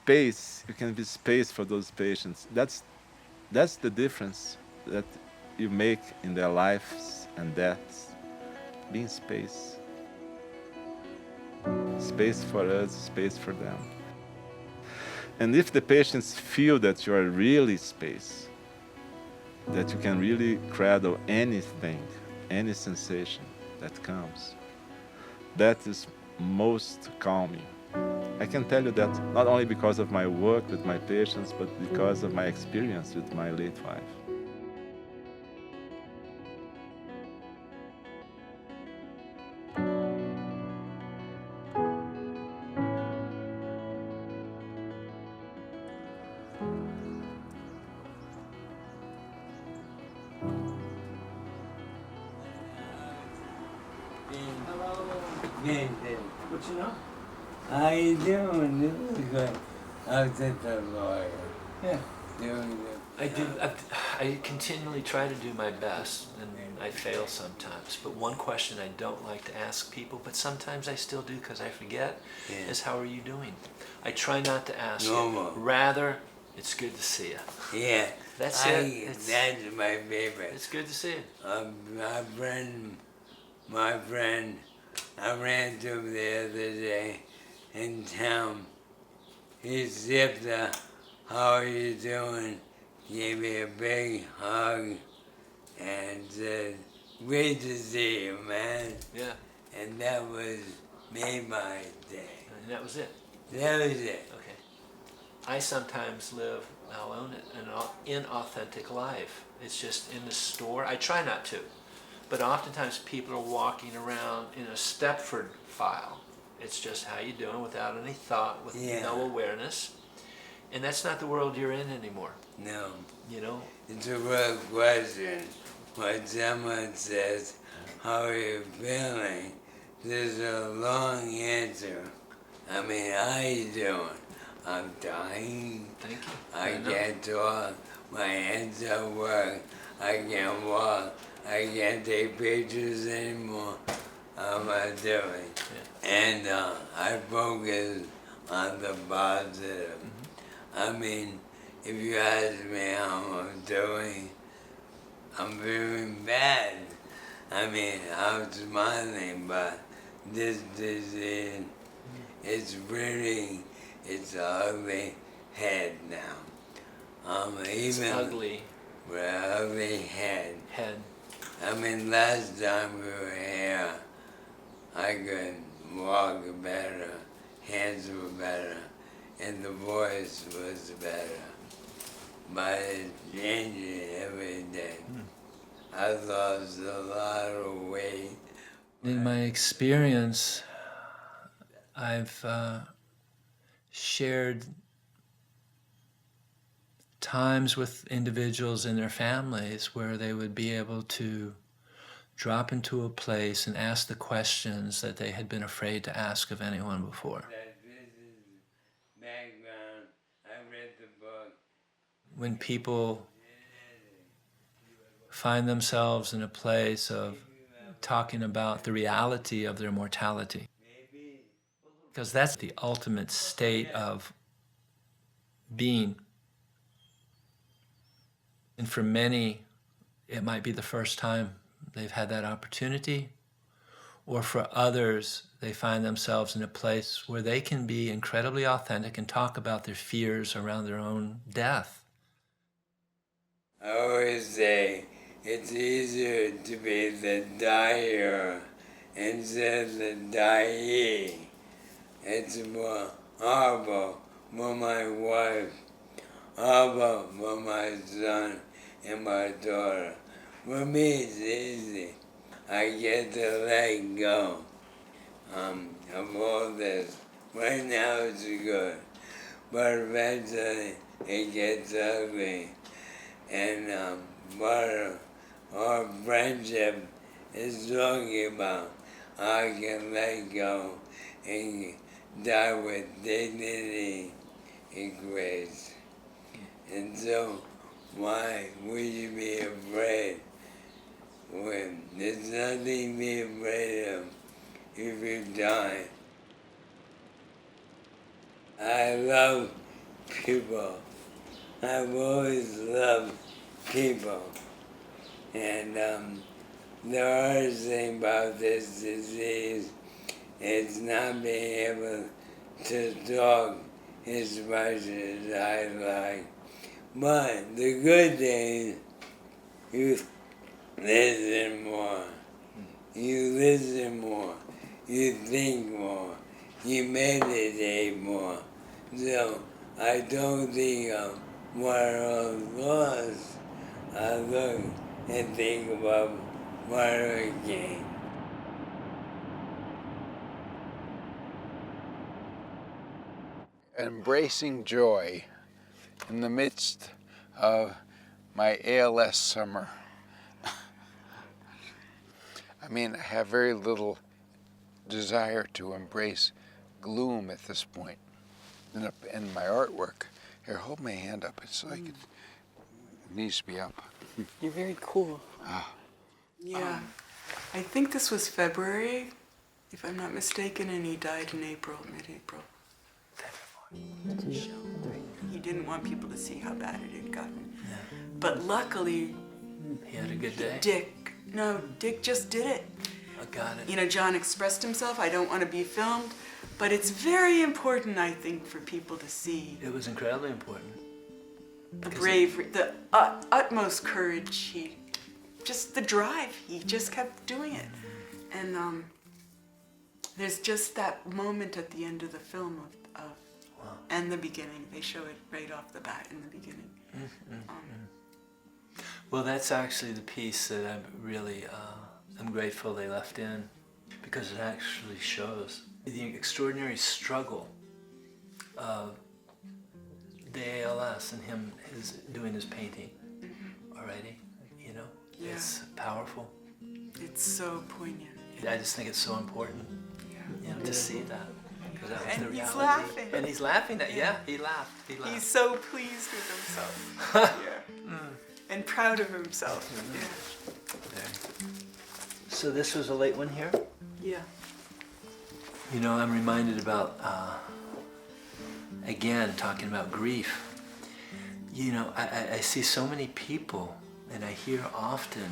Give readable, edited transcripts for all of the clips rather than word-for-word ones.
space. You can be space for those patients. That's the difference that you make in their lives and deaths. Being space, space for us, space for them. And if the patients feel that you are really space, that you can really cradle anything, any sensation that comes, that is most calming. I can tell you that not only because of my work with my patients, but because of my experience with my late wife. Good. What you know? How you doing? You look good. I was at the lawyer. Yeah. Doing I continually try to do my best, and I fail sometimes. But one question I don't like to ask people, but sometimes I still do because I forget, Yeah. is how are you doing? I try not to ask Normal. it. Rather, it's good to see you. Yeah. That's it. That's my favorite. It's good to see you. My friend, I ran into him the other day in town. He zipped how are you doing? Gave me a big hug and said, great to see you, man. Yeah, And that was made my day. and that was it. That was it. Okay. I sometimes live, I'll own it, an inauthentic life. It's just in the store. I try not to. But oftentimes people are walking around in a Stepford file. It's just how you doing without any thought, with Yeah. no awareness. And that's not the world you're in anymore, No. you know? It's a real question. When someone says, how are you feeling? There's a long answer. I mean, how you doing? I'm dying. Thank you. I know. can't talk. My hands don't work. I can't walk. I can't take pictures anymore. How am I doing? Yeah. And I focus on the positive. I mean, if you ask me how I'm doing, I'm feeling bad. I mean, I'm smiling, but this disease, it's really, it's an ugly head now. It's Even ugly with an ugly head. head. I mean, last time we were here, I could walk better, hands were better, and the voice was better. But it's changing every day. I lost a lot of weight. In my experience, I've shared times with individuals and their families where they would be able to drop into a place and ask the questions that they had been afraid to ask of anyone before. That this is background. I read the book. When people find themselves in a place of talking about the reality of their mortality, because that's the ultimate state of being. And for many, it might be the first time they've had that opportunity, or for others, they find themselves in a place where they can be incredibly authentic and talk about their fears around their own death. I always say it's easier to be the dyer instead of the dyee. It's more horrible for my wife, horrible for my son and my daughter. For me, it's easy. I get to let go of all this. Right now, it's good, but eventually it gets ugly. And what our friendship is talking about, I can let go and die with dignity and grace. And so, why would you be afraid when there's nothing to be afraid of if you die? I love people. I've always loved people. And the hardest thing about this disease is not being able to talk as much as I like. But the good thing is you listen more. You listen more. You think more. You meditate more. So I don't think I'm one of those. I look and think about what I gain. Embracing joy in the midst of my ALS summer. I mean, I have very little desire to embrace gloom at this point in my artwork. Here, hold my hand up. It's like it needs to be up. You're very cool. Yeah. I think this was February, if I'm not mistaken, and he died in April, mid-April. He didn't want people to see how bad it had gotten. Yeah. But luckily, He had a good day. Dick just did it. I got it. You know, John expressed himself, I don't want to be filmed, but it's very important, I think, for people to see It was incredibly important. the bravery, the utmost courage, just the drive, he just kept doing it. And there's just that moment at the end of the film and the beginning. They show it right off the bat in the beginning. Well, that's actually the piece that I'm really, I'm grateful they left in, because it actually shows the extraordinary struggle of the ALS and him doing his painting already, you know? Yeah. It's powerful. It's so poignant. I just think it's so important, you know, to see that. Because that was And the he's reality. laughing. And he's laughing at, yeah, he laughed. He's so pleased with himself. Yeah. And proud of himself. There. So this was a late one here? Yeah. You know, I'm reminded about, again, talking about grief. You know, I see so many people, and I hear often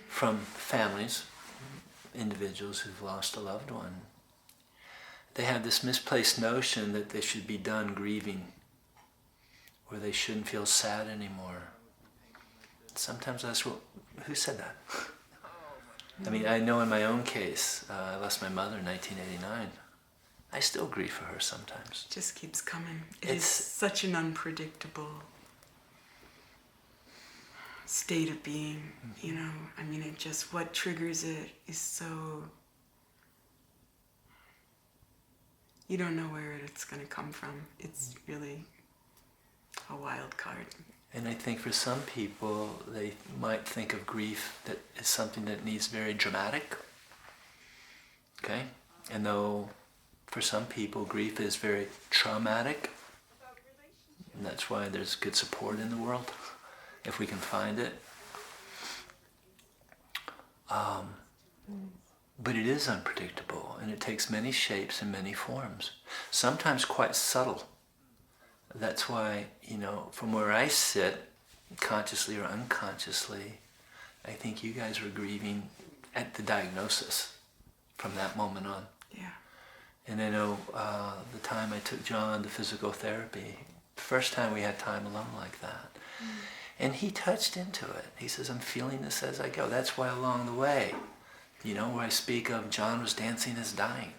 from families, individuals who've lost a loved one. They have this misplaced notion that they should be done grieving, or they shouldn't feel sad anymore. Sometimes that's what, who said that? I mean, I know in my own case, I lost my mother in 1989. I still grieve for her sometimes. Just keeps coming. It's such an unpredictable state of being, you know. I mean, it just, what triggers it is so, you don't know where it's going to come from. It's really a wild card. And I think for some people, they might think of grief that is something that needs very dramatic. Okay? And though for some people, grief is very traumatic. And that's why there's good support in the world, if we can find it. But it is unpredictable, and it takes many shapes and many forms, sometimes quite subtle. That's why, you know, from where I sit, consciously or unconsciously, I think you guys were grieving at the diagnosis from that moment on. Yeah. And I know the time I took John to physical therapy, the first time we had time alone like that. And he touched into it. He says, I'm feeling this as I go. That's why along the way, you know, where I speak of John was dancing as dying.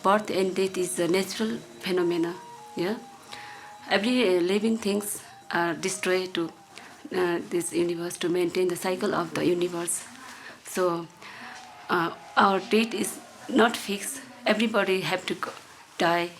birth and death is a natural phenomena. Yeah, every living things are destroyed to this universe to maintain the cycle of the universe. So our date is not fixed. Everybody have to die.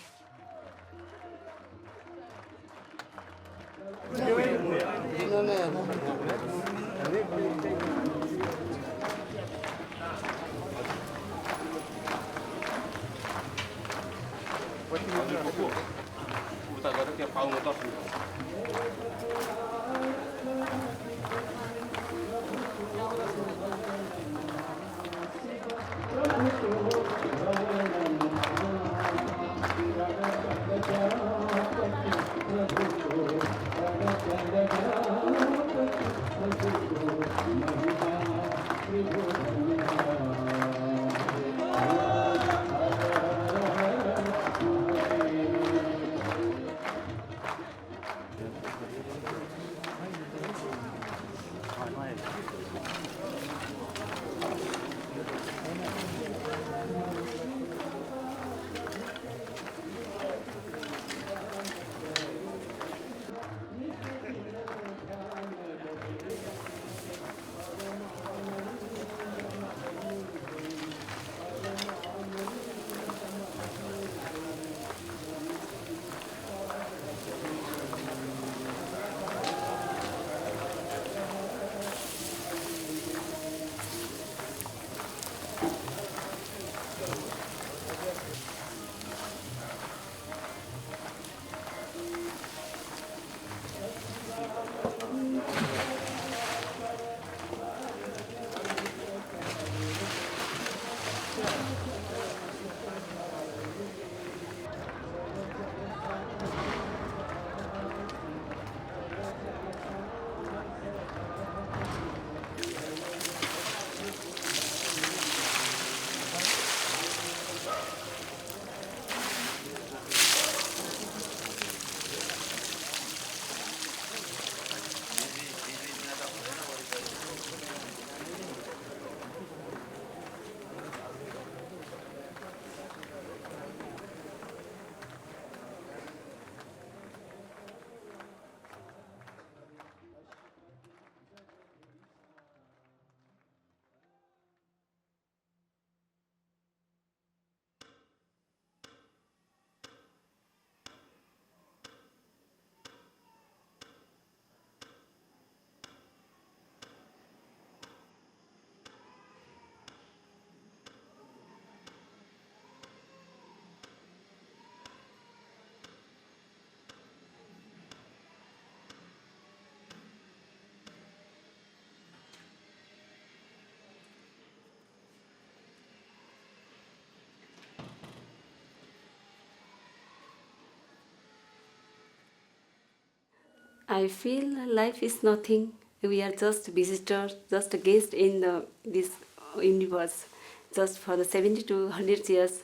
I feel life is nothing. We are just visitors, just a guest in this universe, just for the 70 to 100 years.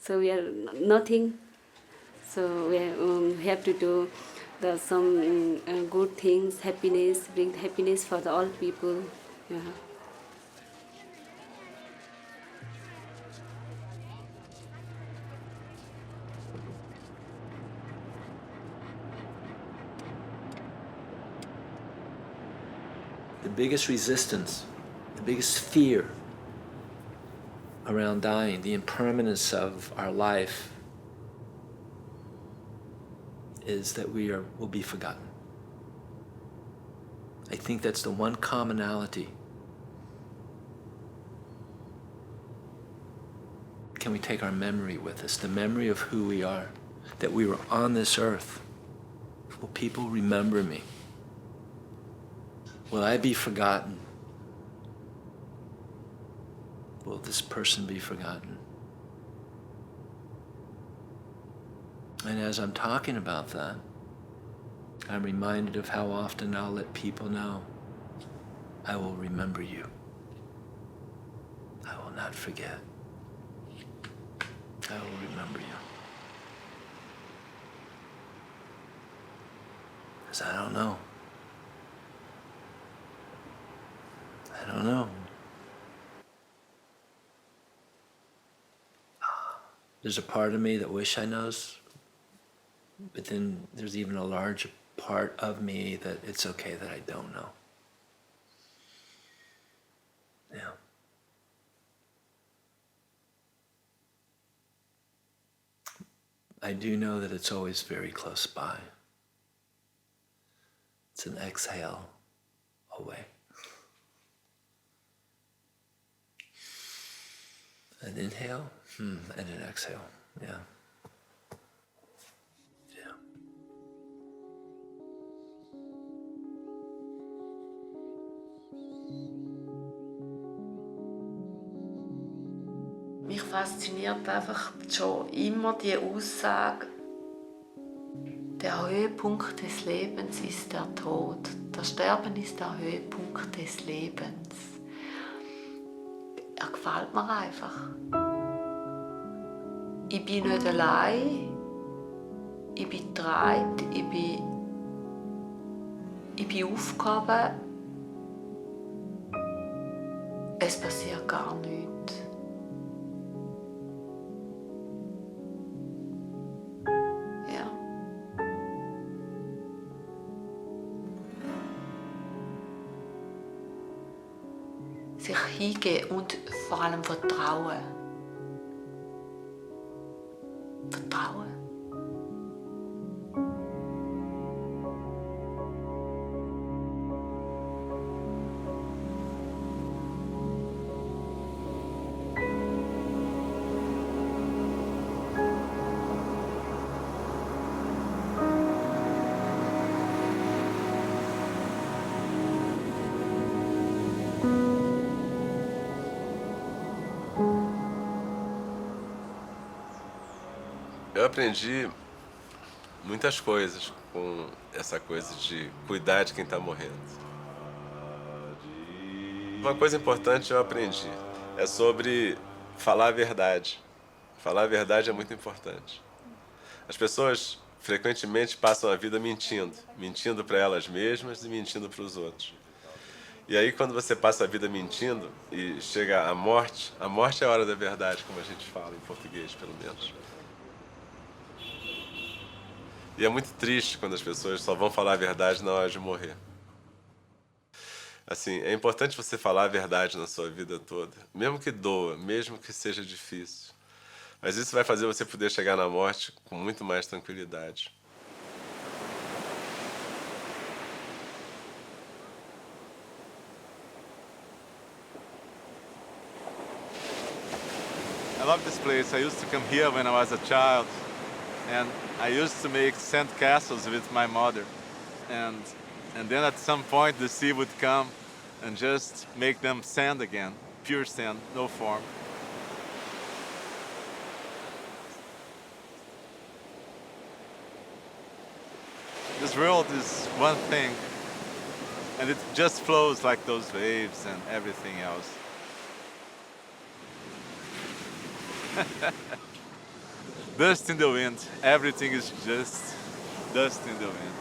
So we are nothing. So we have to do some good things, happiness, bring happiness for all people. Yeah. The biggest resistance, the biggest fear around dying, the impermanence of our life, is that will be forgotten. I think that's the one commonality. Can we take our memory with us, the memory of who we are, that we were on this earth? Will people remember me? Will I be forgotten? Will this person be forgotten? And as I'm talking about that, I'm reminded of how often I'll let people know, I will remember you. I will not forget. I will remember you. Because I don't know. I don't know. there's a part of me that wish I knows, but then there's even a large part of me that it's okay that I don't know. Yeah. I do know that it's always very close by. It's an exhale away. An inhale and an exhale. Yeah. Yeah. Mich fasziniert einfach schon immer die Aussage, der Höhepunkt des Lebens ist der Tod. Das Sterben ist der Höhepunkt des Lebens. Er gefällt mir einfach. Ich bin nicht allein, ich bin getragen, ich bin aufgehoben. Es passiert gar nichts. Ja. Sich hingeben und vor allem vertrauen. Vertrauen. Eu aprendi muitas coisas com essa coisa de cuidar de quem está morrendo. Uma coisa importante eu aprendi é sobre falar a verdade. Falar a verdade é muito importante. As pessoas frequentemente passam a vida mentindo para elas mesmas e mentindo para os outros. E aí quando você passa a vida mentindo e chega a morte é a hora da verdade, como a gente fala em português, pelo menos. E é muito triste quando as pessoas só vão falar a verdade na hora de morrer. Assim, é importante você falar a verdade na sua vida toda, mesmo que doa, mesmo que seja difícil. Mas isso vai fazer você poder chegar na morte com muito mais tranquilidade. I love this place. I used to come here when I was a child. And I used to make sand castles with my mother. And then at some point the sea would come and just make them sand again. Pure sand, no form. This world is one thing. And it just flows like those waves and everything else. Dust in the wind. Everything is just dust in the wind.